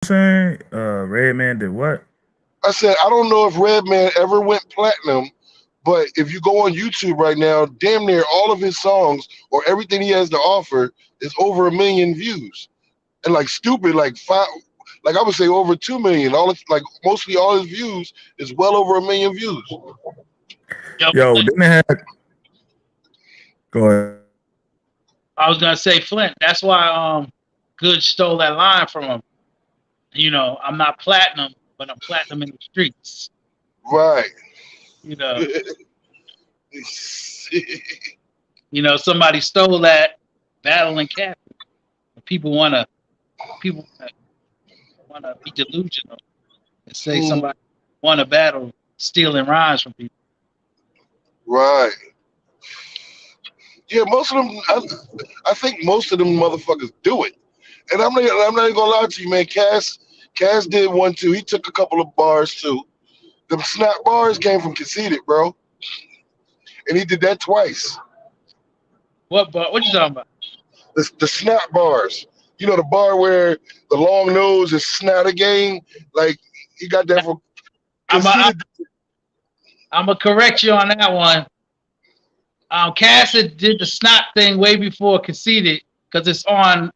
saying Redman did what? I said I don't know if Redman ever went platinum, but if you go on YouTube right now, damn near all of his songs or everything he has to offer is over 1 million views, and like stupid, like five, like I would say over 2 million. Like mostly all his views is well over 1 million views. Yo, Yo, Flint, didn't they have? Go ahead. I was gonna say Flint. That's why Good stole that line from him. I'm not platinum, but I'm platinum in the streets. Right. You know, somebody stole that battling cat. People people wanna be delusional and say Mm, somebody won a battle stealing rhymes from people. right. Yeah, most of them. I think most of them motherfuckers do it. And I'm not even gonna lie to you, man. Cass did one too. He took a couple of bars too. Them snap bars came from Conceited, bro, and he did that twice. What you talking about? The snap bars. You know the bar where the long nose is snap again. Like he got that from I'm a, Conceited. I'm gonna correct you on that one. Cassidy did the snot thing way before Conceited because it's on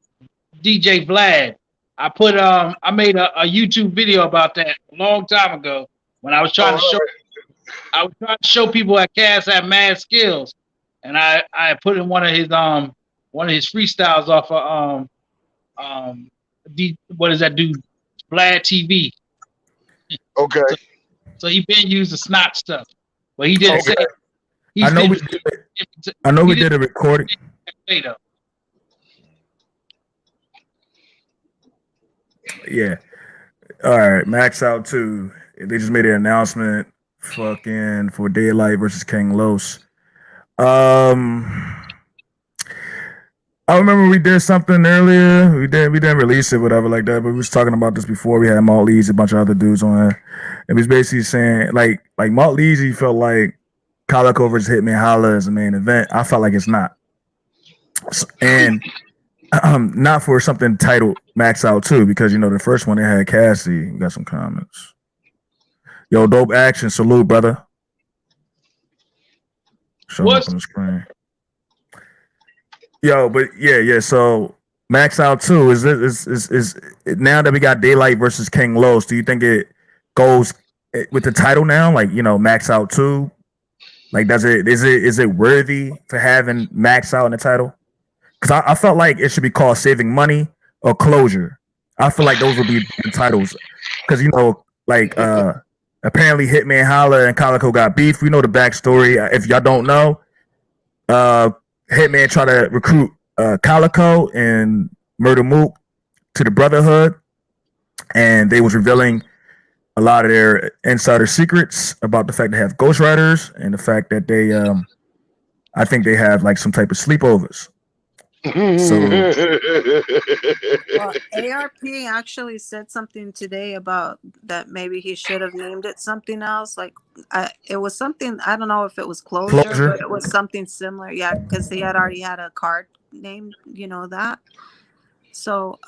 DJ Vlad. I made a YouTube video about that a long time ago when All right. I was trying to show people that Cass had mad skills, and I put in one of his freestyles off of what does that do? Vlad TV. Okay. So, so he been used the snot stuff, but he didn't say Okay. he I know we didn't did. I know he we didn't did a recording. say though. Yeah. All right. Max out too. They just made an announcement. Fucking for Daylyt versus King Los. Um, I remember we did something earlier. We didn't release it, whatever like that. But we was talking about this before. We had Malt Leezy, a bunch of other dudes on. It was basically saying like Malt Leezy felt like Calicoe versus Hitman Holla is the main event. I felt like it's not, and not for something titled Max Out too, because the first one they had Cassie. We got some comments. Yo, dope action, salute, brother. Showing up What's on the screen. Yo, but yeah. So Max Out too is now that we got Daylyt versus King Los. Do you think it goes with the title now? Like Max Out too. Like, is it worthy for having Max Out in the title? Because I felt like it should be called Saving Money or Closure. I feel like those would be the titles. Because like apparently Hitman Holla and Calicoe got beef. We know the backstory. If y'all don't know, uh, Hitman tried to recruit Calicoe and Murder Mook to the Brotherhood, and they was revealing a lot of their insider secrets about the fact they have ghostwriters and the fact that they, I think they have like some type of sleepovers. So Well, ARP actually said something today about that maybe he should have named it something else. Like, it was something, I don't know if it was closure, Closure. but it was something similar. Yeah, because he had already had a card named, that. So,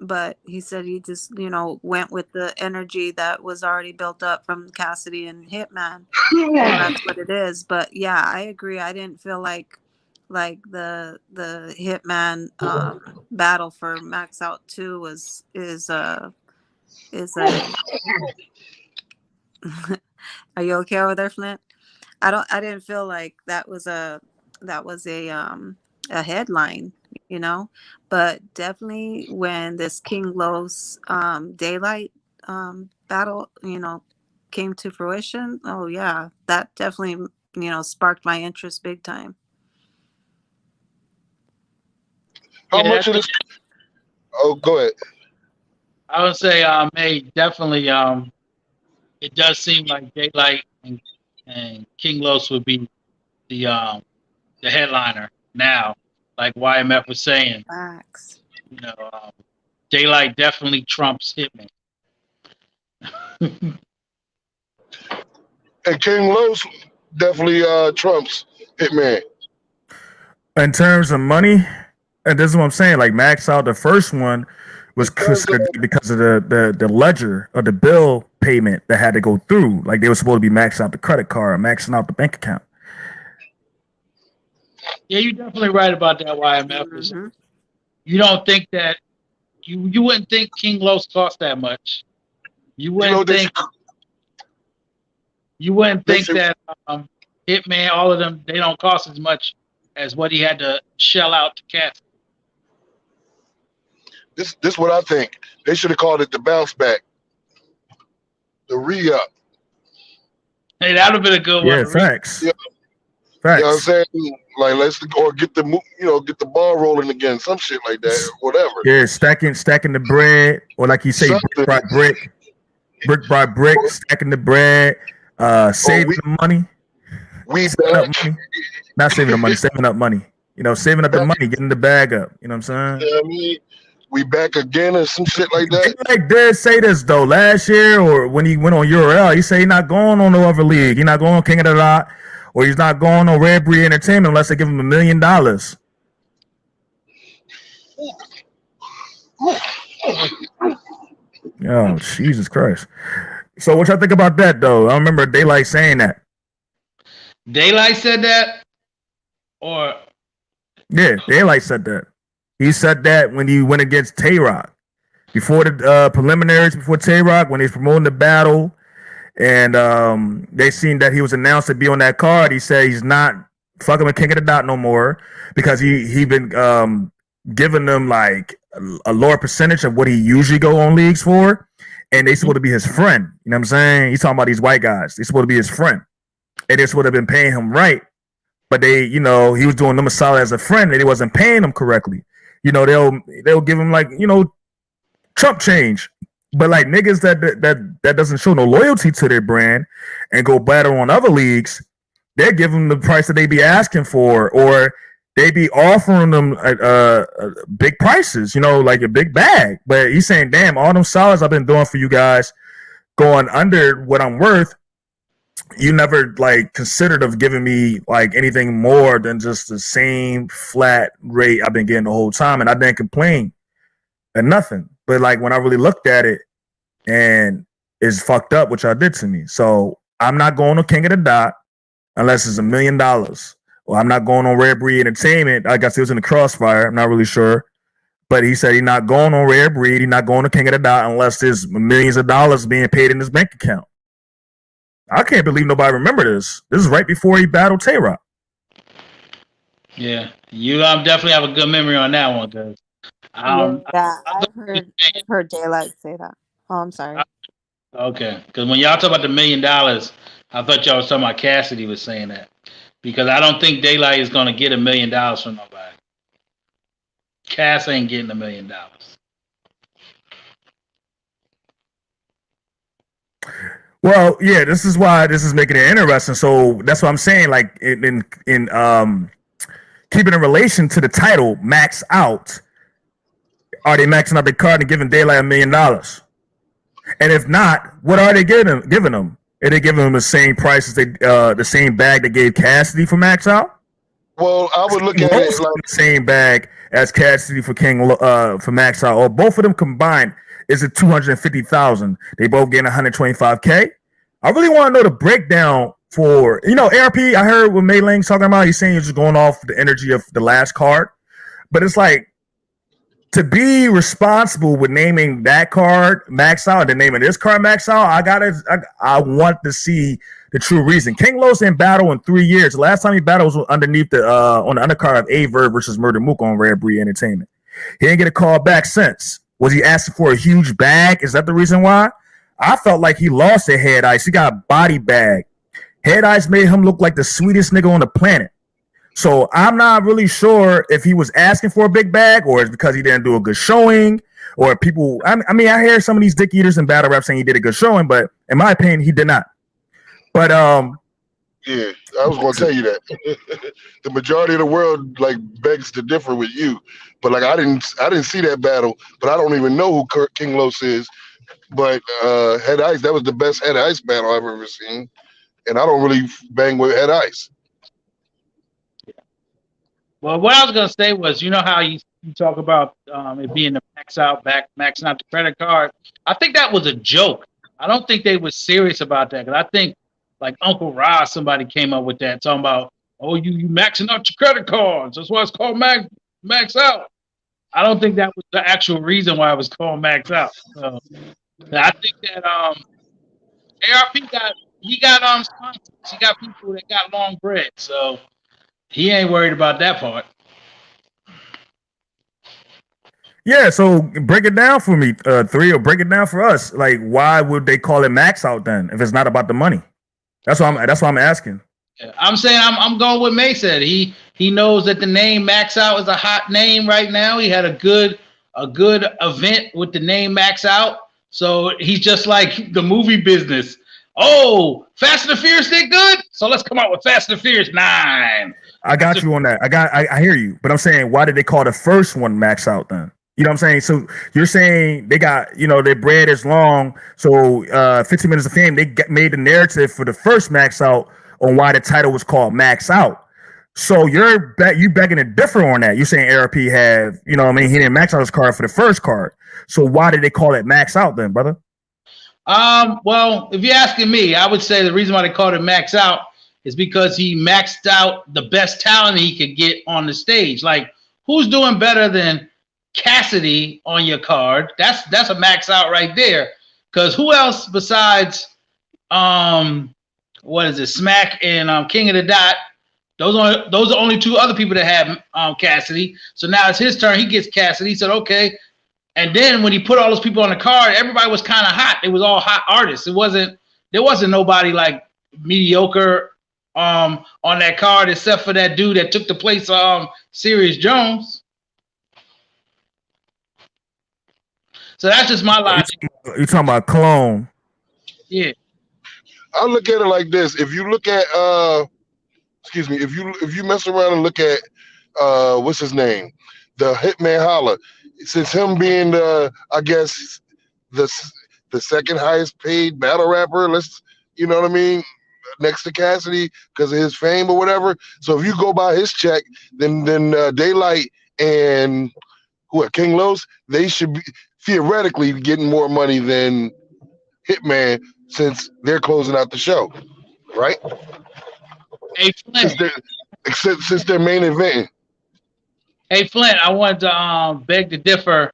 but he said he just, went with the energy that was already built up from Cassidy and Hitman. And that's what it is. But yeah, I agree. I didn't feel like the Hitman battle for Max Out 2 is a are you okay over there, Flint? I didn't feel like that was a headline, but definitely when this King Los Daylyt battle, came to fruition, oh yeah, that definitely sparked my interest big time. How yeah? much of this? Oh, go ahead. I would say hey, definitely it does seem like Daylyt and King Los would be the headliner now, like YMF was saying. Facts. You know, um, Daylyt definitely trumps Hitman. And King Los definitely trumps Hitman. in terms of money, and this is what I'm saying. Like Max Out, the first one was considered because of the ledger or the bill payment that had to go through. Like they were supposed to be maxing out the credit card, maxing out the bank account. Yeah, you're definitely right about that, YMF. Mm-hmm. You don't think that you wouldn't think King Los cost that much. You wouldn't think that Hitman, all of them, they don't cost as much as what he had to shell out to cast. This what I think. They should have called it the bounce back, the re-up. Hey, that would have been a good one. Yeah, facts. Yeah. Facts. You know what I'm saying? Like get the ball rolling again, some shit like that, whatever. Yeah, stacking the bread, or like you say, brick by brick, stacking the bread, saving the money. Saving up money. Not saving the money, saving up money. You know, saving up the money, getting the bag up. You know what I'm saying? Yeah, I mean, we back again or some shit like that. Like did say this though last year, or when he went on URL, he said he's not going on no other league. He's not going on King of the Lot, or he's not going on Red Breed Entertainment unless they give him $1 million. Oh, Jesus Christ. So what y'all think about that though? I remember Daylyt saying that. Daylyt said that? Or yeah, Daylyt said that. He said that when he went against Tay-Rock. Before the preliminaries, before Tay-Rock, when he's promoting the battle, and they seen that he was announced to be on that card, he said he's not fucking with King of the Dot no more because he been giving them like a lower percentage of what he usually go on leagues for, and they supposed to be his friend. You know what I'm saying? He's talking about these white guys. They supposed to be his friend, and they supposed to have been paying him right, but they, you know, he was doing them a solid as a friend, and they wasn't paying him correctly. You know, they'll give him like, you know, Trump change, but like niggas that doesn't show no loyalty to their brand and go battle on other leagues, they give them the price that they be asking for, or they be offering them big prices, you know, like a big bag. But he's saying, damn, all them solids I've been doing for you guys going under what I'm worth, you never like considered of giving me like anything more than just the same flat rate I've been getting the whole time, and I didn't complain and nothing. But like when I really looked at it, and it's fucked up what y'all did to me. So I'm not going to King of the Dot unless it's $1 million. Or I'm not going on Rare Breed Entertainment. I guess it was in the crossfire. I'm not really sure. But he said he's not going on Rare Breed. He's not going to King of the Dot unless there's millions of dollars being paid in his bank account. I can't believe nobody remember this. This is right before he battled Tay-Rock. Yeah, you definitely have a good memory on that one, cause I've heard Daylyt say that. Oh, I'm sorry. Okay, because when y'all talk about the $1 million, I thought y'all was talking about Cassidy was saying that, because I don't think Daylyt is gonna get $1 million from nobody. Cass ain't getting $1 million. Well, yeah, this is why this is making it interesting. So that's what I'm saying. Like in keeping in relation to the title, max out. Are they maxing out the card and giving Daylyt $1 million? And if not, what are they giving them? Are they giving them the same price as the same bag they gave Cassidy for max out? Well, I would look at it like the same bag as Cassidy for for max out, or both of them combined. Is it $250,000? They both getting $125K. I really want to know the breakdown for, you know, ARP. I heard what Mei Lang's talking about. He's saying he's just going off the energy of the last card, but it's like to be responsible with naming that card max out and then naming this card max out. I want to see the true reason. King Los didn't battle in 3 years. The last time he battled was underneath on the undercard of Aver versus Murder Mook on Rare Breed Entertainment. He didn't get a call back since. Was he asking for a huge bag? Is that the reason why? I felt like he lost at Head Ice. He got a body bag. Head Ice made him look like the sweetest nigga on the planet. So I'm not really sure if he was asking for a big bag or it's because he didn't do a good showing, or people. I mean, I hear some of these dick eaters in battle rap saying he did a good showing, but in my opinion, he did not. But yeah, I was going to tell you that the majority of the world like begs to differ with you, but like I didn't see that battle, but I don't even know who King Los is. But Head Ice, that was the best Head Ice battle I've ever seen, and I don't really bang with Head Ice. Well, what I was gonna say was, you know how you talk about it being the maxing out the credit card. I think that was a joke. I don't think they were serious about that. Because I think like Uncle Ross, somebody came up with that talking about, oh, you maxing out your credit cards. That's why it's called max out. I don't think that was the actual reason why it was called max out. So I think that ARP got sponsors. He got people that got long bread. So he ain't worried about that part. Yeah, so break it down for me, three, or break it down for us. Like, why would they call it max out then if it's not about the money? That's what I'm asking. I'm saying I'm going with May said. He knows that the name Max Out is a hot name right now. He had a good event with the name Max Out. So he's just like the movie business. Oh, Fast and the Furious did good, so let's come out with Fast and the Furious 9. I got you on that. I hear you, but I'm saying, why did they call the first one max out then? You know what I'm saying? So you're saying they got, their bread is long. So 15 Minutes of Fame, they made the narrative for the first max out on why the title was called Max Out. So you begging to differ on that. You're saying ARP have, he didn't max out his card for the first card. So why did they call it Max Out then, brother? Well, if you're asking me, I would say the reason why they called it Max Out is because he maxed out the best talent he could get on the stage. Like, who's doing better than Cassidy on your card? That's a max out right there. Because who else besides what is it, Smack and King of the Dot? Those are only two other people that have Cassidy. So now it's his turn. He gets Cassidy. He said, okay. And then when he put all those people on the card, everybody was kind of hot. It was all hot artists. There wasn't nobody like mediocre on that card except for that dude that took the place of Serious Jones. So that's just my logic. You're talking about Clone. Yeah. I look at it like this. If you look at if you mess around and look at what's his name? The Hitman Holla. Since him being I guess the second highest paid battle rapper, you know what I mean, next to Cassidy because of his fame or whatever. So if you go by his check, then Daylyt and King Los, they should be theoretically getting more money than Hitman since they're closing out the show, right? Hey Flint, since their main event. Hey Flint, I wanted to beg to differ.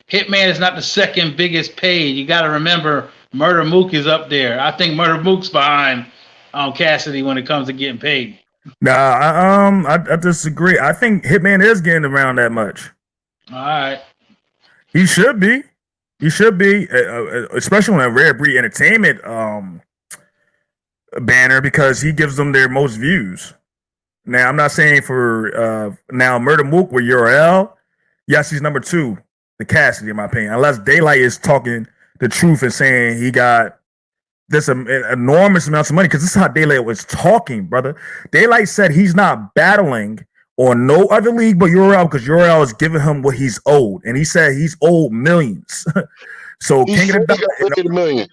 Hitman is not the second biggest paid. You got to remember, Murder Mook is up there. I think Murder Mook's behind Cassidy when it comes to getting paid. Nah, I disagree. I think Hitman is getting around that much. All right. He should be. Especially on a Rare Breed Entertainment banner because he gives them their most views. Now, I'm not saying for now Murder Mook with URL. Yes, he's number 2, the Cassidy, in my opinion. Unless Daylyt is talking the truth and saying he got this enormous amounts of money, because this is how Daylyt was talking, brother. Daylyt said he's not battling on no other league but URL because URL is giving him what he's owed, and he said he's owed millions. So King of the Dot got paid $1 million.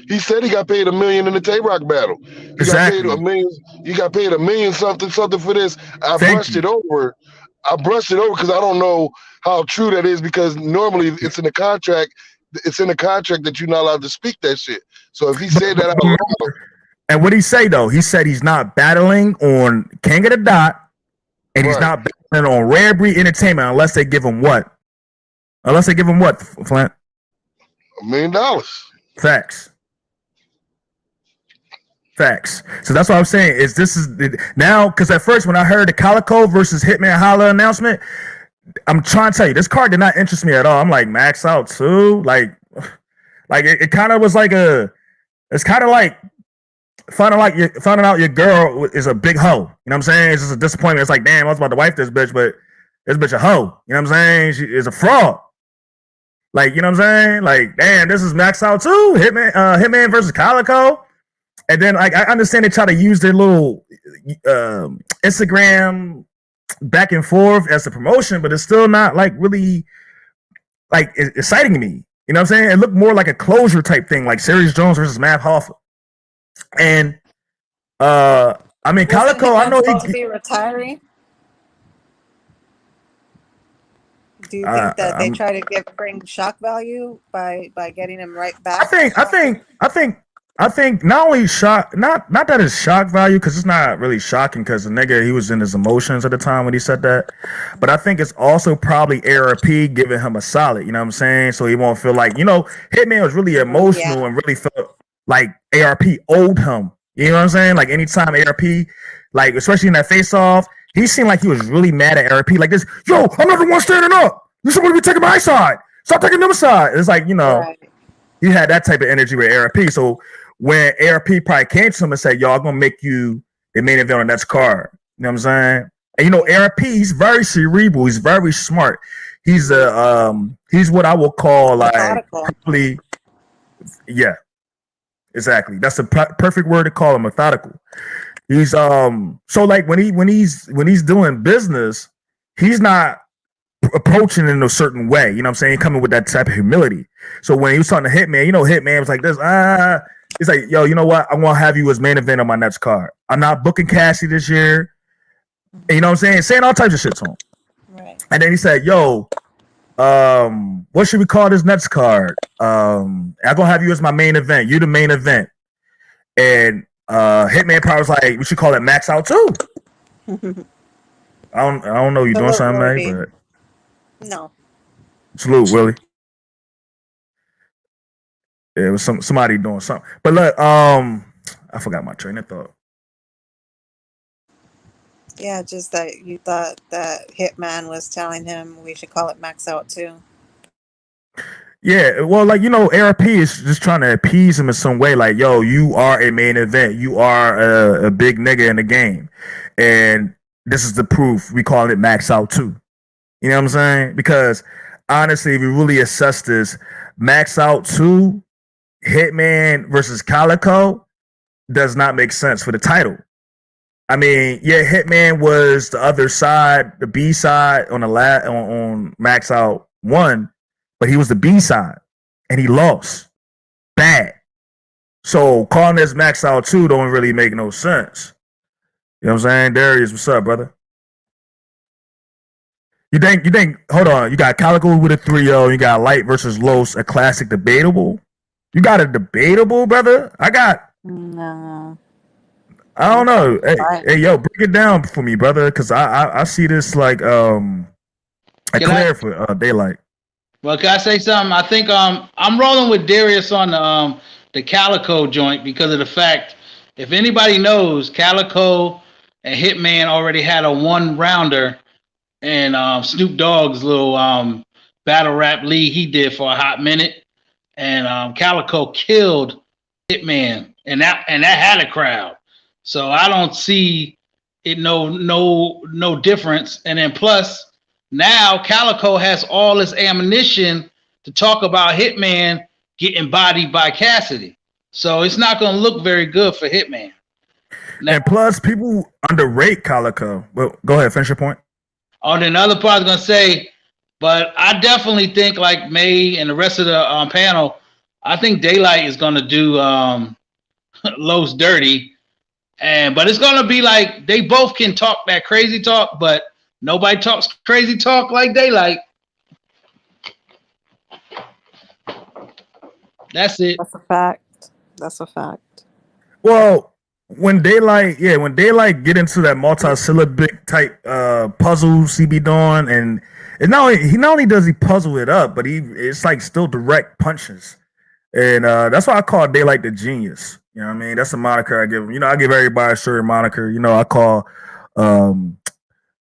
He said he got paid $1 million in the Tay-Rock battle. Exactly. Got paid $1 million. You got paid $1 million something for this. I brushed it over because I don't know how true that is, because normally it's in the contract. It's in the contract that you're not allowed to speak that shit. So if he said that out loud, and what did he say though? He said he's not battling on King of the Dot, and he's not battling on Rare Breed Entertainment unless they give him what? Unless they give him what, Flint? $1 million. Facts. So that's what I'm saying. Now, because at first when I heard the Calicoe versus Hitman Holla announcement, I'm trying to tell you, this card did not interest me at all. I'm like, Max Out too? Like it kind of was like it's kind of like finding out your girl is a big hoe. You know what I'm saying? It's just a disappointment. It's like, damn, I was about to wife this bitch, but this bitch a hoe. You know what I'm saying? She is a fraud. Like, you know what I'm saying? Like, damn, this is Max Out too? Hitman versus Calicoe. And then, like, I understand they try to use their little Instagram back and forth as a promotion, but it's still not like really like exciting to me. You know what I'm saying? It looked more like a closure type thing, like Serious Jones versus Matt Hoffa. And I mean, Calicoe, I know he's supposed to be retiring. Do you think that they I'm, try to bring shock value by getting him right I back? think, I think, I think, I think not only shock, not that it's shock value because it's not really shocking because the nigga he was in his emotions at the time when he said that, but I think it's also probably ARP giving him a solid. You know what I'm saying? So he won't feel like Hitman was really emotional and really felt like ARP owed him. You know what I'm saying? Like anytime ARP, like especially in that face off, he seemed like he was really mad at ARP. Like this, yo, I'm not the one standing up. You supposed to be taking my side. Stop taking the other side. It's like Right. he had that type of energy with ARP. So when ARP probably came to him and said, "Yo, I'm gonna make you the main event on the next card," you know what I'm saying? And ARP, he's very cerebral. He's very smart. He's he's what I would call like Methodical. probably, yeah, exactly. That's the perfect word to call him, methodical. He's so like when he's doing business, he's not approaching it in a certain way. You know what I'm saying? Coming with that type of humility. So when he was talking to Hitman, Hitman was like this, he's like, yo, you know what? I want to have you as main event on my next card. I'm not booking Cassie this year. And you know what I'm saying? Saying all types of shit to him. Right. And then he said, yo, what should we call this next card? I'm gonna have you as my main event. You the main event. And Hitman probably was like, we should call it Max Out too. I don't know you doing something, man, but no. Salute, Willie. Yeah, it was somebody doing something. But look, I forgot my train of thought. Yeah, just that you thought that Hitman was telling him we should call it Max Out too. Yeah, well, like ARP is just trying to appease him in some way. Like, yo, you are a main event. You are a big nigga in the game, and this is the proof. We call it Max Out too. You know what I'm saying? Because honestly, if you really assess this, Max Out 2, Hitman versus Calicoe does not make sense for the title. I mean, yeah, Hitman was the other side, the B side on on Max Out 1, but he was the B side and he lost bad. So calling this Max Out 2 don't really make no sense. You know what I'm saying? Darius, what's up, brother? You think, hold on, you got Calicoe with a 3-0, you got Light versus Los, a classic debatable. You got a debatable, brother? No. I don't know. Hey, yo, break it down for me, brother, because I see this like a clear for Daylyt. Well, can I say something? I think I'm rolling with Darius on the Calicoe joint because of the fact, if anybody knows, Calicoe and Hitman already had a 1-rounder and Snoop Dogg's little battle rap league he did for a hot minute, and Calicoe killed Hitman, and that had a crowd. So I don't see it no difference. And then plus now Calicoe has all this ammunition to talk about Hitman getting bodied by Cassidy. So it's not going to look very good for Hitman. Now, and plus, people underrate Calicoe. Well, go ahead, finish your point. On another part, I was gonna say, but I definitely think like May and the rest of the panel, I think Daylyt is gonna do Los dirty, but it's gonna be like they both can talk that crazy talk, but nobody talks crazy talk like Daylyt. That's it. That's a fact. Well, when Daylyt get into that multi-syllabic type puzzles he be doing, and not only does he puzzle it up, but it's like still direct punches, and that's why I call Daylyt the genius. You know what I mean? That's the moniker I give him. I give everybody a certain moniker. I call John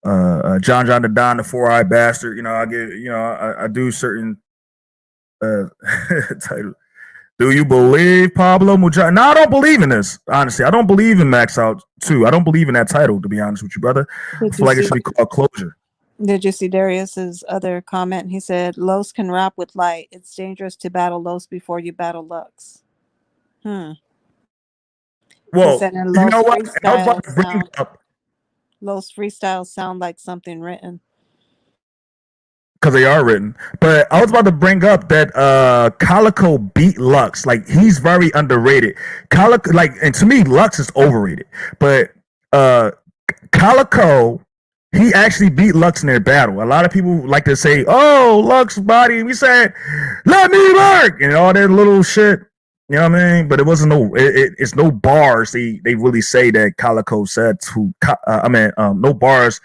the Don the 4-eyed bastard. I give I do certain title. Do you believe Pablo Mujar? No, I don't believe in this. Honestly, I don't believe in Max Out 2. I don't believe in that title, to be honest with you, brother. I feel like it should be called Closure. Did you see Darius's other comment? He said, Los can rap with Light. It's dangerous to battle Los before you battle Lux. Well, you know what? I was about to bring up. Los freestyles sound like something written. Because they are written. But I was about to bring up that Calicoe beat Lux. Like, he's very underrated. And to me, Lux is overrated. But Calicoe he actually beat Lux in their battle. A lot of people like to say, "Oh, Lux body." We said, "Let me work," and all that little shit. You know what I mean? But it wasn't it's no bars. They really say that Calicoe said to. No bars.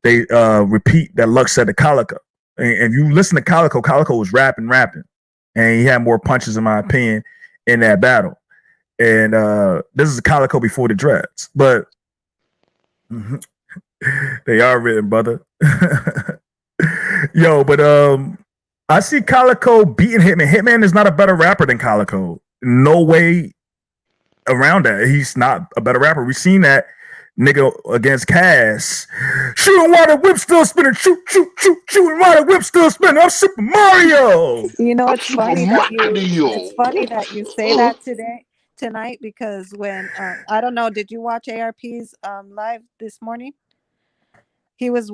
They repeat that Lux said to Calicoe. And if you listen to Calicoe, Calicoe was rapping, and he had more punches, in my opinion, in that battle. And this is Calicoe before the dreads, but. They are written, brother. Yo, but I see Calicoe beating Hitman. Hitman is not a better rapper than Calicoe. No way around that. He's not a better rapper. We've seen that nigga against Cass. Shooting while the whip still spinning. Shoot, shooting while the whip still spinning. I'm Super Mario. You know, it's funny that you say that tonight, because when I don't know, did you watch ARP's live this morning? He was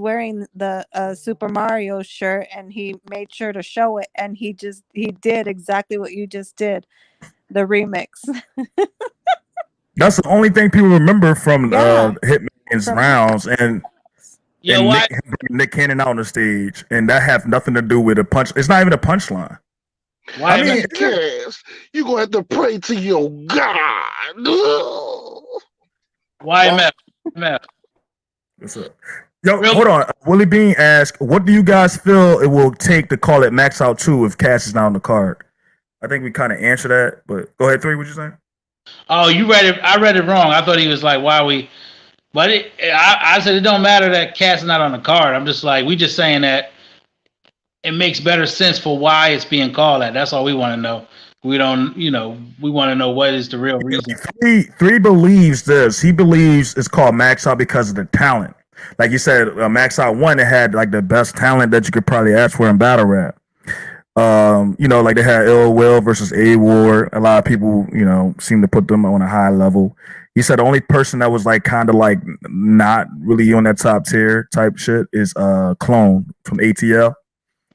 wearing the Super Mario shirt, and he made sure to show it, and he did exactly what you just did, the remix. That's the only thing people remember from Hitman's rounds, and Nick Cannon out on the stage, and that have nothing to do with a punch. It's not even a punchline. Why? I mean, Cass, you gonna have to pray to your God. Why, MF? What's up? Yo, hold on. Willie Bean asked, what do you guys feel it will take to call it Max Out 2 if Cass is not on the card? I think we kind of answered that, but go ahead, 3, what you saying? Oh, you read it. I read it wrong. I thought he was like, why we... But I said it don't matter that Cass is not on the card. I'm just like, we just saying that it makes better sense for why it's being called that. That's all we want to know. We don't, we want to know what is the real reason. Three believes this. He believes it's called Max Out because of the talent. Like you said, Max Out 1, it had like the best talent that you could probably ask for in battle rap. Like they had Ill Will versus A Ward. A lot of people, seem to put them on a high level. He said the only person that was like kind of like not really on that top tier type shit is Clone from ATL.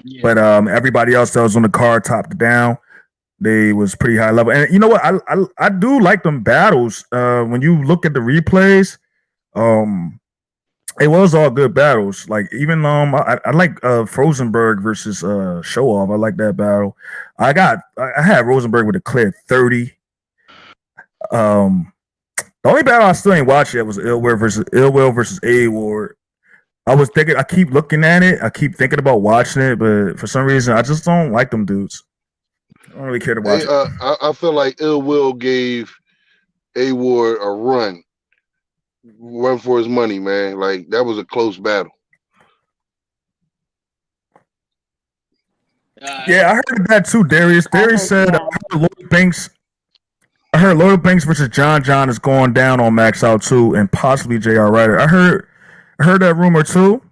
Yeah. But everybody else that was on the card top to down, they was pretty high level. And you know what? I do like them battles. When you look at the replays, it was all good battles. Like even I like Frozenberg versus Show Off. I like that battle. I had Rosenberg with a clear 30. The only battle I still ain't watched yet was Ill Will versus A Ward. I was thinking, I keep looking at it, I keep thinking about watching it, but for some reason I just don't like them dudes. I don't really care to watch it. I feel like Ill Will gave A Ward a run for his money, man. Like that was a close battle. Yeah, I heard that too, Darius. Darius said I heard Lloyd Banks versus John is going down on Max Out 2 and possibly J.R. Ryder. I heard that rumor too.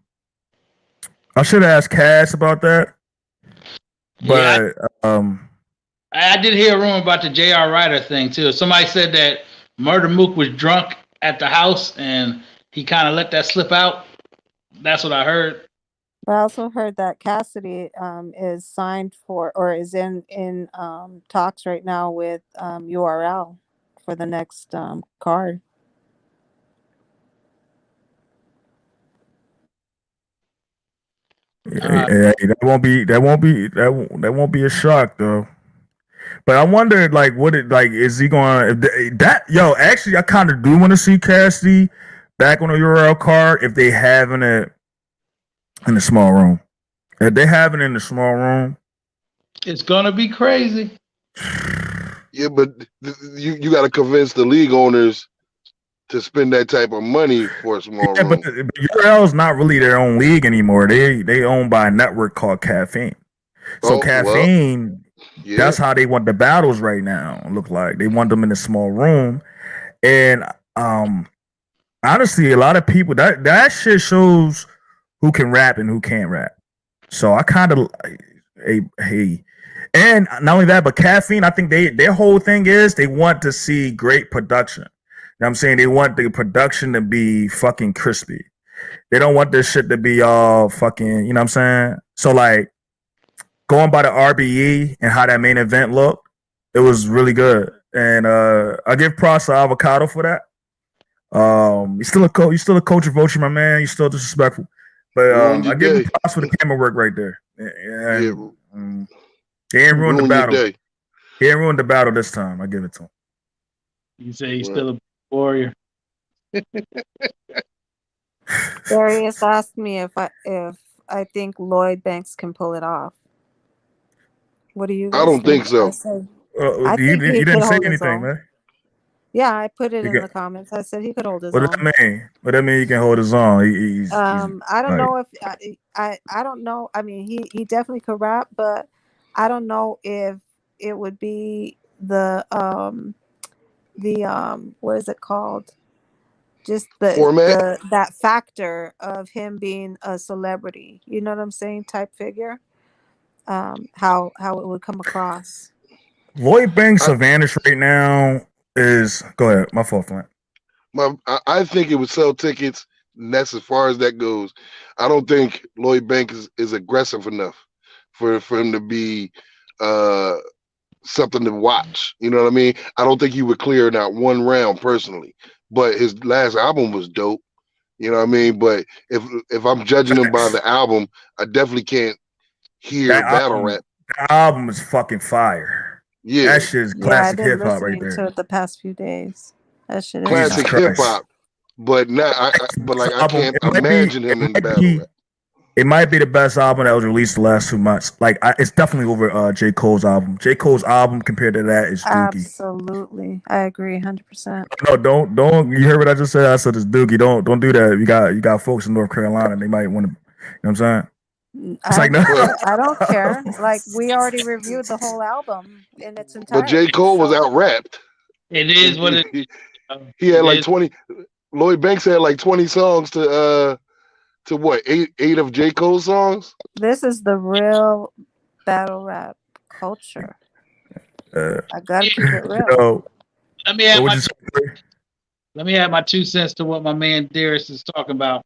I should have asked Cass about that. But I did hear a rumor about the J.R. Ryder thing too. Somebody said that Murder Mook was drunk at the house and he kind of let that slip out. That's what I heard. I also heard that Cassidy is signed for, or is in talks right now with URL for the next card. That won't be a shock though. But I wondered, like, is he going actually, I kind of do want to see Cassidy back on the URL card if they having it in the small room. If they have it in the small room, it's gonna be crazy. Yeah, but you got to convince the league owners to spend that type of money for a small room. But URL is not really their own league anymore. They owned by a network called Caffeine. So Caffeine, that's how they want the battles right now. Look like they want them in a small room, and honestly, a lot of people that shit shows who can rap and who can't rap. So I kind of hey, and not only that, but Caffeine, I think their whole thing is they want to see great production. You know what I'm saying? They want the production to be fucking crispy. They don't want this shit to be all fucking, you know what I'm saying? So like going by the RBE and how that main event looked, it was really good. And I give props to Avocado for that. You're still a coach. You're still a coach of Vulture, my man. You're still disrespectful. But Ruined your I give him day. props for the camera work right there. Yeah, And he ain't ruined the ruined your battle. day. He ain't ruined the battle this time. I give it to him. You say he's Right. still a warrior. Darius asked me if I think Lloyd Banks can pull it off. What do you guys I don't think so. I said, You think he didn't could say hold his anything, own. man. Yeah, I put it You in can- the comments. I said he could hold his What own. does that mean? What that mean? He can hold his own. He's I don't like- know if I don't know. I mean, he definitely could rap, but I don't know if it would be the what is it called? Just Format? that factor of him being a celebrity. You know what I'm saying? Type figure. How it would come across. Lloyd Banks' advantage right now is go ahead. My fault, Flint. I think it would sell tickets, and that's as far as that goes. I don't think Lloyd Banks is aggressive enough for him to be something to watch. You know what I mean? I don't think he would clear not one round personally. But his last album was dope. You know what I mean? But if I'm judging him by the album, I definitely can't hear That battle rap. The album is fucking fire. Yeah, That shit is classic hip hop right there. To it the past few days. That shit is classic Jesus hip Christ. hop. But not. I can't It might imagine be- him it in might battle be- rap. It might be the best album that was released the last 2 months. Like it's definitely over J. Cole's album. J. Cole's album compared to that is Dookie. Absolutely. I agree 100%. No, don't. You heard what I just said? I said it's Dookie. Don't do that. You got folks in North Carolina. They might want to. You know what I'm saying? It's like, no. I don't care. Like we already reviewed the whole album in its entirety. But J. Cole was out rapped. It is what it is. He had It like is. 20. Lloyd Banks had like 20 songs to what? Eight of J. Cole's songs. This is the real battle rap culture. I gotta keep it real. So, Let me add what my would you say? let me add my 2 cents to what my man Darius is talking about.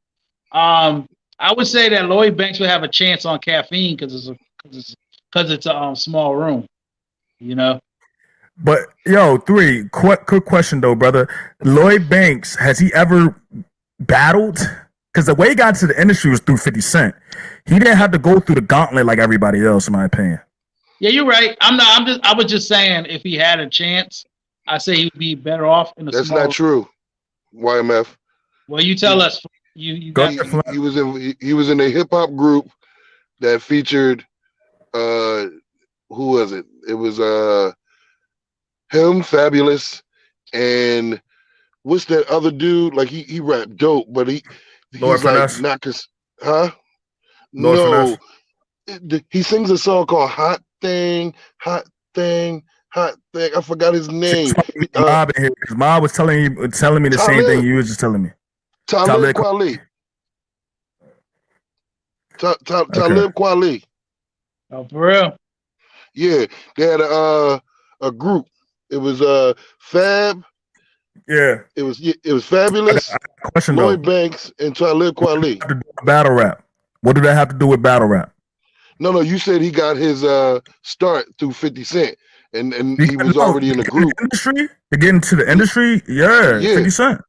I would say that Lloyd Banks would have a chance on Caffeine because it's a small room, you know. But yo, quick question though, brother. Lloyd Banks, has he ever battled? Because the way he got into the industry was through 50 Cent. He didn't have to go through the gauntlet like everybody else, in my opinion. Yeah, you're right. I was just saying if he had a chance, I say he would be better off in a That's small not room. true. YMF. Well, you tell us. You Go got ahead. He was in a hip hop group that featured who was it? It was him, Fabulous, and what's that other dude? Like he rapped dope, but Lord he's like Finesse? not huh? Lord No. Finesse? He sings a song called Hot Thing, Hot Thing, Hot Thing. I forgot his name. Mob in here, 'cause Mob was telling me the same Talib. thing you was just telling me. Talib Talib Kweli. Talib Kweli. oh, for real. Yeah, they had a group. It was Fab. Yeah. It was Fabulous, Question though. Lloyd Banks, and Talib Kweli. Have to do with battle rap. What did that have to do with battle rap? No, you said he got his start through 50 Cent, and he was already in the group. Industry to get into the industry. Yeah, Yeah. 50 Cent.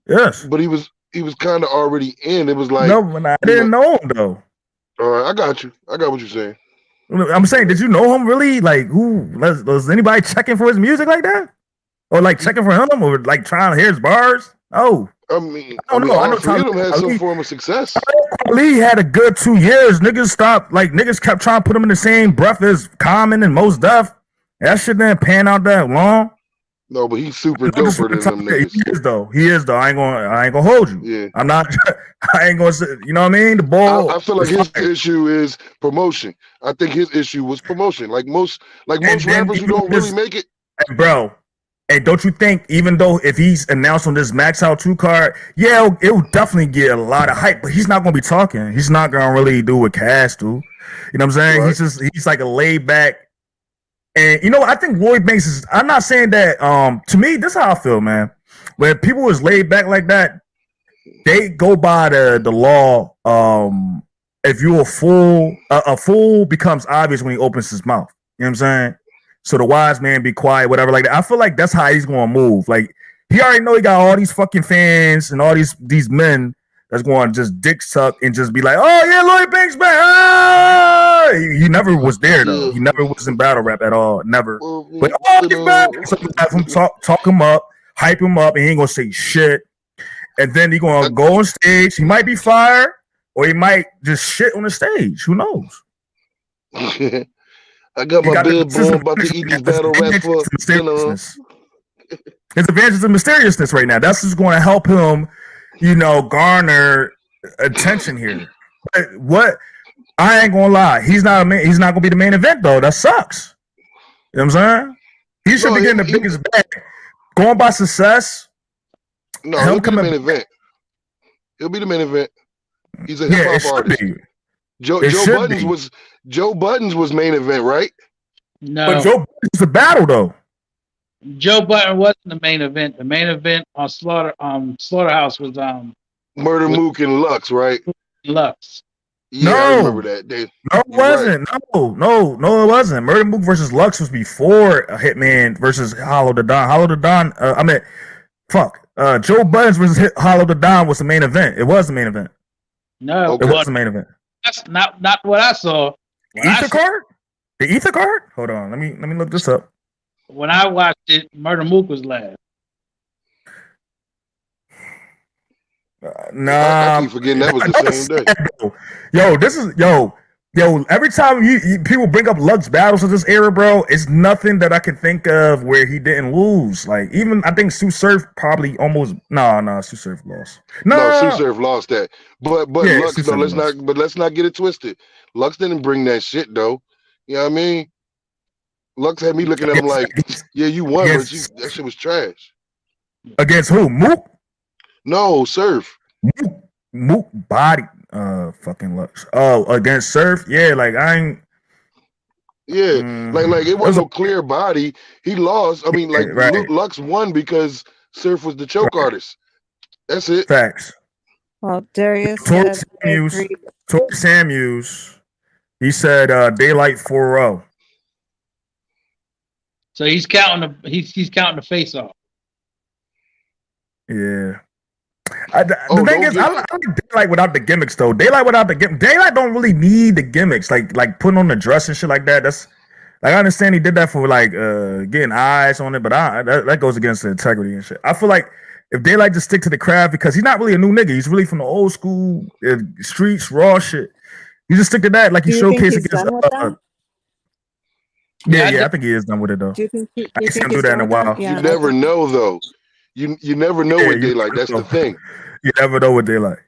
Yes. But he was kind of already in. It was like No, but I didn't know him though. All right, I got you. I got what you're saying. I'm saying, did you know him really? Like, who was anybody checking for his music like that, or like checking for him, or like trying to hear his bars? Oh, I mean, I don't know. I know all three of them had some Talib form of success. Kweli had a good 2 years. Niggas kept trying to put him in the same breath as Common and Mos Def. That shit didn't pan out that long. No, but he's super doper than them niggas. He is though. I ain't gonna hold you. Yeah. I'm not. I ain't gonna say. You know what I mean? The ball. I feel like his issue is promotion. I think his issue was promotion. Like most then rappers who even don't this- really make it. And bro, and don't you think, even though if he's announced on this Max Out 2 card, yeah, it will definitely get a lot of hype, but he's not gonna be talking. He's not gonna really do what Cass do. You know what I'm saying? Right. He's like a laid back. And you know, I think Lloyd Banks is. I'm not saying that. To me, this is how I feel, man. When people is laid back like that, they go by the law. If you're a fool becomes obvious when he opens his mouth. You know what I'm saying? So the wise man be quiet, whatever like that. I feel like that's how he's gonna move. Like he already know he got all these fucking fans and all these men that's going to just dick suck and just be like, oh yeah, Lloyd Banks back. Ah! He never was there though. He never was in battle rap at all. Never. But oh, he's back. So have him talk him up, hype him up, and he ain't gonna say shit. And then he gonna go on stage. He might be fired, or he might just shit on the stage. Who knows? I got my bed blown about to eat this battle rap for his advantage in mysteriousness right now. That's just going to help him, garner attention here. But what I ain't gonna lie, he's not gonna be the main event though. That sucks. You know what I'm saying? He should be getting the biggest bag. Going by success. No, he'll be the main event. He'll be the main event. He's a hip hop artist. Joe Buttons was main event, right? No, but Joe Buttons was a battle though. Joe Button wasn't the main event. The main event on Slaughterhouse was Murder Mook and Lux, right? Lux. Yeah, no, I remember that. No, it wasn't. Right. No, it wasn't. Murder Mook versus Lux was before Hitman versus Hollow the Don. Joe Buttons versus Hollow the Don was the main event. It was the main event. No, it was the main event. That's not what I saw. Ether card? The Ether card? Hold on. Let me look this up. When I watched it, Murder Mook was last. I keep forgetting that was the same day. Yo, every time people bring up Lux battles of this era, bro, it's nothing that I can think of where he didn't lose. Like, even I think Sue Surf probably almost Sue Surf lost. No, Sue Surf lost that. But yeah, Lux, though, let's not get it twisted. Lux didn't bring that shit though. You know what I mean? Lux had me looking at him like, yeah, you won, but that shit was trash. Against who? Mook? No, Surf. Mook body fucking Lux. Oh, against Surf? Yeah, like I ain't. Yeah, like it wasn't no clear body. He lost. I mean, like right. Lux won because Surf was the choke artist. That's it. Facts. Well, Darius Tori Samuels. He said Daylyt 4-0. So he's counting the face off. Yeah. The thing is, I like Daylyt without the gimmicks though. Daylyt don't really need the gimmicks, like putting on the dress and shit like that. That's like I understand he did that for like getting eyes on it, but that goes against the integrity and shit. I feel like if Daylyt just stick to the craft because he's not really a new nigga, he's really from the old school streets raw shit. You just stick to that, like he showcased against. Yeah, I think he is done with it though. Do you think I ain't seen him do that in a while. You never know though. You never know with Daylyt. That's the thing. You never know with Daylyt.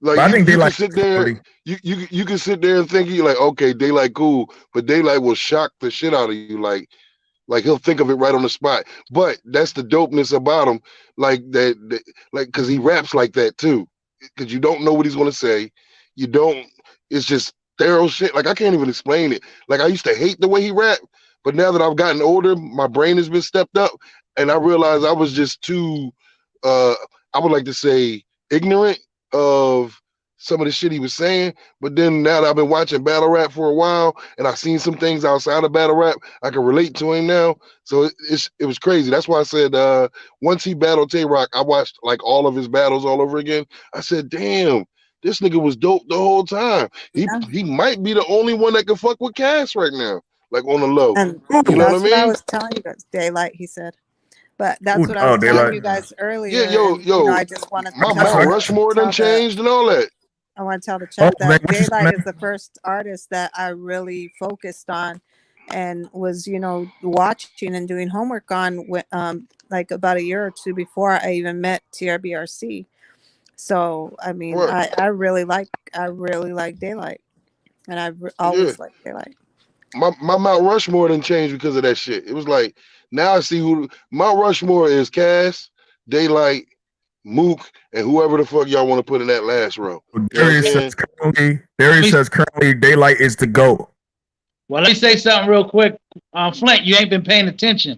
Like I think Daylyt sit there. You can sit there and think you're like, okay, Daylyt cool, but Daylyt will shock the shit out of you. Like he'll think of it right on the spot. But that's the dopeness about him. Like that because he raps like that too. Because you don't know what he's gonna say. You don't. It's just thorough shit. Like I can't even explain it. Like I used to hate the way he rapped, but now that I've gotten older, my brain has been stepped up. And I realized I was just too, I would like to say, ignorant of some of the shit he was saying. But then now that I've been watching battle rap for a while, and I've seen some things outside of battle rap, I can relate to him now. So it was crazy. That's why I said once he battled Tay-Rock, I watched like all of his battles all over again. I said, damn, this nigga was dope the whole time. He might be the only one that can fuck with Cass right now, like on the low. And you know what I mean? I was telling you, that's Daylyt, he said. But that's what I was telling you guys earlier. Yeah, I just wanted to my Mount Rushmore done changed and all that. I want to tell the chat that Daylyt is the first artist that I really focused on and was, watching and doing homework on like about a year or two before I even met TRBRC. So I mean, I really like Daylyt, and I've always liked Daylyt. My Mount Rushmore didn't change because of that shit. It was like now I see who Mount Rushmore is: Cass, Daylyt, Mook, and whoever the fuck y'all want to put in that last row. Darius says currently Daylyt is the GOAT. Well, let me say something real quick. Flint, you ain't been paying attention.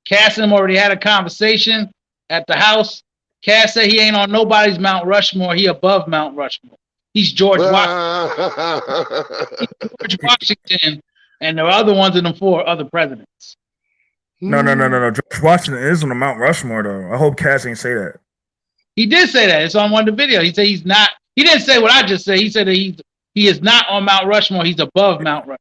Cass and him already had a conversation at the house. Cass said he ain't on nobody's Mount Rushmore. He above Mount Rushmore. He's George Washington. He's George Washington, and there are other ones in them 4 other presidents. No. George Washington is on the Mount Rushmore though. I hope Cass ain't say that. He did say that. It's on one of the videos. He said he's not. He didn't say what I just said. He said that he is not on Mount Rushmore. He's above Mount Rushmore.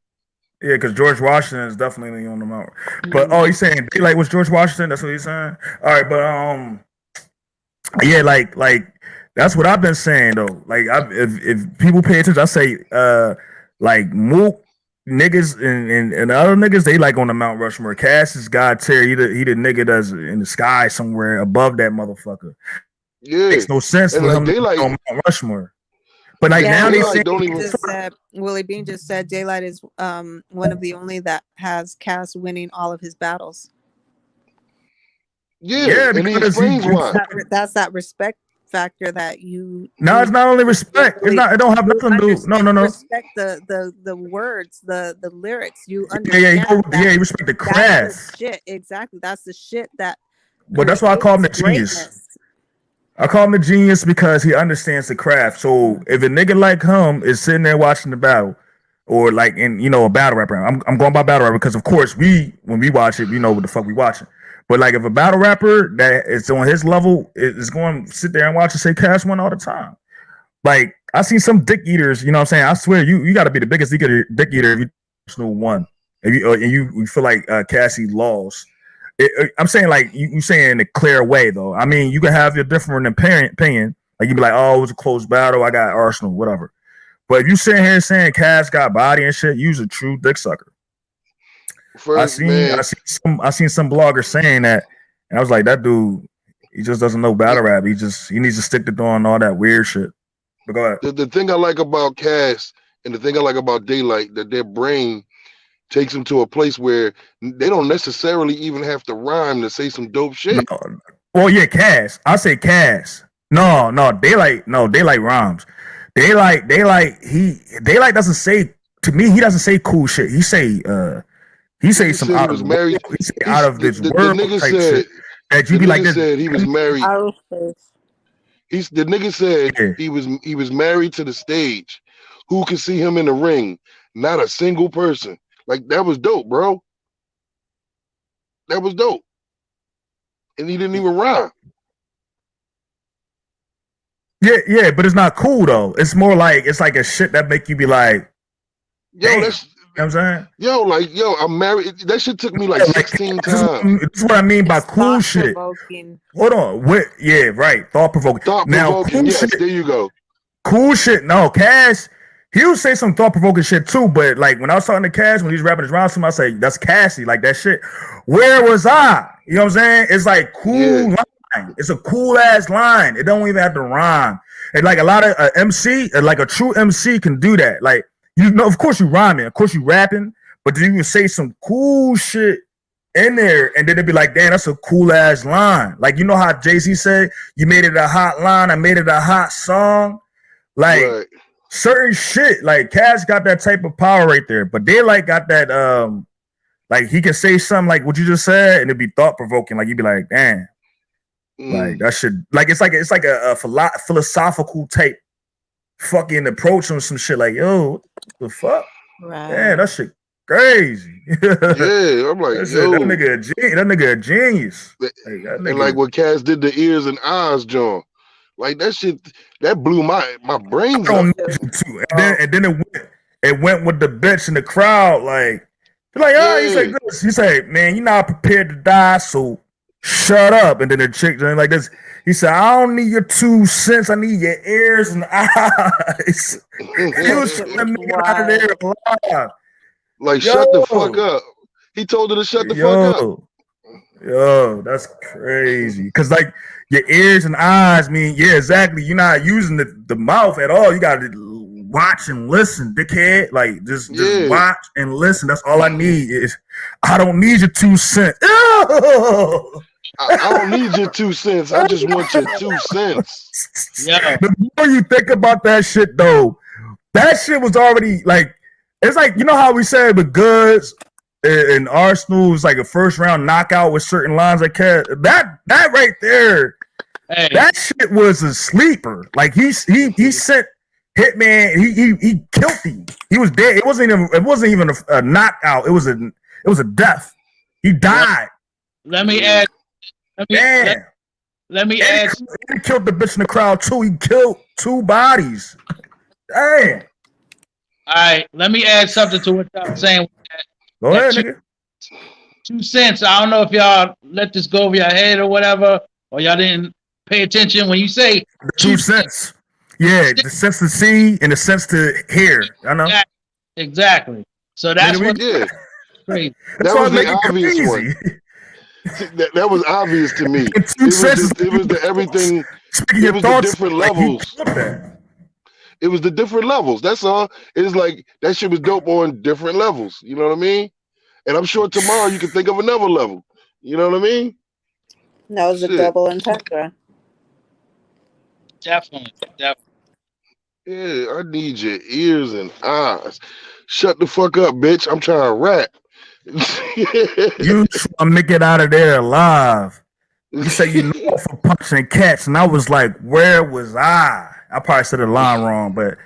Yeah, because George Washington is definitely on the Mount. But he's saying Daylyt was George Washington. That's what he's saying. All right, but yeah, like that's what I've been saying though. Like, if people pay attention, I say like Mook niggas and other niggas, they like on the Mount Rushmore. Cass is God tier. He the nigga that's in the sky somewhere above that motherfucker. Yeah, Makes no sense and for like him to be Daylyt, on Mount Rushmore. But like now they say don't even. Willie Bean just said Daylyt is one of the only that has Cass winning all of his battles. Yeah, and he explains why. That's that respect factor that you. No, it's not only respect. It's not. It don't have nothing to do. No. Respect the words, the lyrics. You understand. You respect the craft. Shit, exactly. That's the shit that. But that's why I call him the genius. I call him the genius because he understands the craft. So if a nigga like him is sitting there watching the battle, or like a battle rapper, I'm going by battle rapper because of course when we watch it, we know what the fuck we watching. But like if a battle rapper that is on his level is going to sit there and watch and say Cash won all the time. Like I seen some dick eaters, you know what I'm saying? I swear you got to be the biggest dick eater if you personal one. If you feel like Cassie lost. I'm saying like you saying in a clear way though. I mean, you can have your different opinion. Like you be like, oh, it was a close battle. I got Arsenal, whatever. But if you sitting here saying Cass got body and shit, you's a true dick sucker. I seen some bloggers saying that, and I was like, that dude, he just doesn't know battle rap. He needs to stick to doing all that weird shit. But go ahead. The thing I like about Cass and the thing I like about Daylyt, that their brain takes them to a place where they don't necessarily even have to rhyme to say some dope shit. No. Well, yeah, Cass. I say Cass. No, Daylyt rhymes. Daylyt doesn't say, to me, he doesn't say cool shit. He say some out of this world type shit. That you be like this. Said he was married. The nigga said he was married to the stage. Who could see him in the ring? Not a single person. Like, that was dope, bro. That was dope. And he didn't even rhyme. Yeah, but it's not cool though. It's more like it's like a shit that make you be like, yo, that's, you know what I'm saying? Yo, I'm married. That shit took me like 16 times. That's what I mean by cool shit. Hold on. Right. Thought provoking. Now, cool shit. There you go. Cool shit. No, Cash. He'll say some thought-provoking shit too, but like when I was talking to Cash, when he's rapping his rhymes to him, I say, that's Cassie, like that shit. Where was I? You know what I'm saying? It's like cool line. It's a cool-ass line. It don't even have to rhyme. And like a lot of MC, like a true MC can do that. Like, of course you rhyming, of course you rapping, but then you can say some cool shit in there, and then it'd be like, damn, that's a cool-ass line. Like, you know how Jay-Z said, you made it a hot line, I made it a hot song? Like, certain shit, like Cass got that type of power right there, but Daylyt got that like he can say something like what you just said and it'd be thought provoking. Like you'd be like, damn, like that shit. Like it's like a philosophical type fucking approach on some shit. Like, yo, what the fuck? Right. Man, that shit crazy. Yeah, I'm like, yo, that nigga a genius. And like what Cass did to ears and eyes, John. Like that shit, that blew my brains up. And then it went with the bitch in the crowd. Like, he said this. He said, man, you're not prepared to die, so shut up. And then the chick like this. He said, I don't need your 2 cents. I need your ears and eyes. He was shutting the nigga out of there alive. Like, shut the fuck up. He told her to shut the fuck up. Yo, that's crazy. Cause like your ears and eyes mean, yeah, exactly. You're not using the mouth at all. You gotta watch and listen, dickhead. Like just watch and listen. That's all I need is I don't need your 2 cents. I don't need your 2 cents. I just want your 2 cents. Yeah. The more you think about that shit though, that shit was already like, it's like, you know how we said with Goods and Arsenal was like a first round knockout with certain lines like that right there. Hey. That shit was a sleeper. Like he sent Hitman. He killed him. He was dead. It wasn't even a knockout. It was a death. He died. let me add. Damn. Let me And add. he killed the bitch in the crowd too. He killed 2 bodies. Damn. All right, let me add something to what y'all saying. Go ahead, nigga. 2 cents. I don't know if y'all let this go over your head or whatever, or y'all didn't pay attention when you say 2 cents. Yeah, the sense to see and the sense to hear. I know. Exactly. So that's Nigga, what's crazy. That was the obvious one. That was obvious to me. It was the everything. It was the different levels. It was the different levels. That's all. It's like that shit was dope on different levels. You know what I mean? And I'm sure tomorrow you can think of another level. You know what I mean? That was a double entendre. Definitely. Yeah, I need your ears and eyes. Shut the fuck up, bitch. I'm trying to rap. You trying to make it out of there alive. You say you know for punching cats, and I was like, where was I? I probably said the line wrong, but